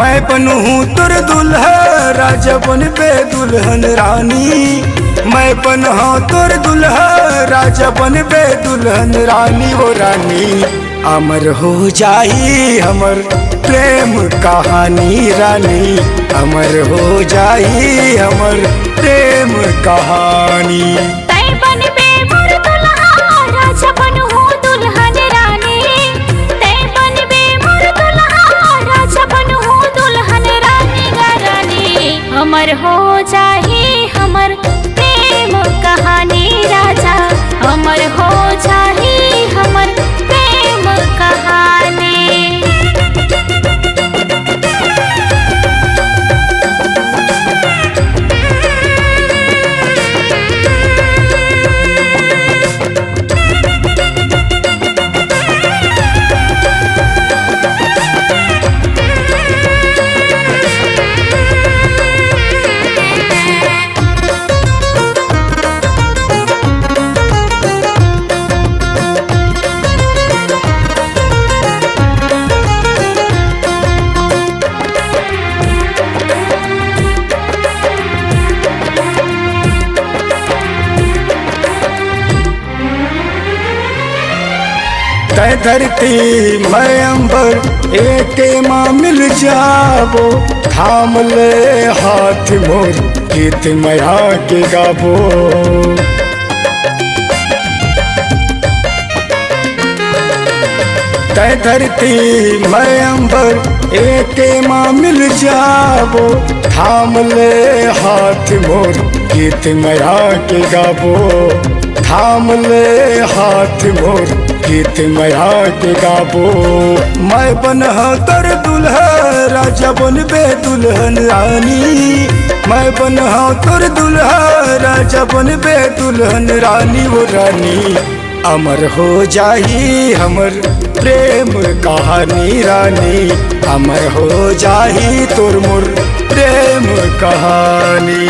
मैं बनूँ तुर दुल्हा राजा बनबे दुल्हन रानी। मैं बनूँ तुर दुल्हा राजा बनबे दुल्हन रानी। वो रानी अमर हो जाई हमर प्रेम कहानी रानी। अमर हो जाई हमर प्रेम कहानी। तै बनबे मोर दुल्हा राजा बनहु दुल्हन रानी। तै बनबे मोर दुल्हा राजा बनहु दुल्हन रानी गा रानी। अमर हो जाही हमर प्रेम कहानी राजा। अमर हो जाही हमर प्रेम कहानी। तै धरती मैं अंबर एक माँ मिल जाबो। थाम ले हाथ मोर गीत मया के गाबो। तै धरती मैं अंबर एक माँ मिल जाबो। थाम ले हाथ मोर गीत मया के गाबो। थाम ले हाथ मोर गीत मया के गाबो। मैं बनह तर दुल्हा राजा बनबे दुल्हन रानी। मैं बनह तर दुल्हा राजा बनबे दुल्हन रानी। वो रानी अमर हो जाही हमर प्रेम कहानी रानी। अमर हो जाही तोर मोर प्रेम कहानी।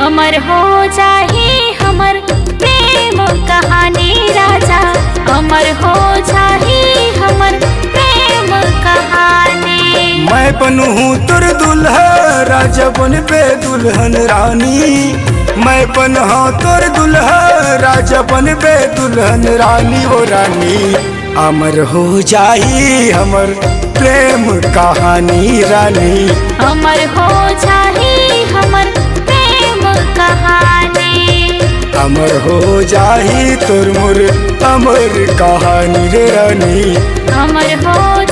अमर हो जाही हमर प्रेम कहानी राजा। अमर हो जाही हमर प्रेम कहानी। मैं बनूँ तुर दुल्हा राजा बनबे दुल्हन रानी। मैं बनह तुर दुल्हा राजा बनबे दुल्हन रानी। वो रानी अमर हो जाही हमर प्रेम कहानी रानी। अमर हो जाही हमर कहानी। अमर हो जाही तोर मोर अमर कहानी रे रानी। अमर हो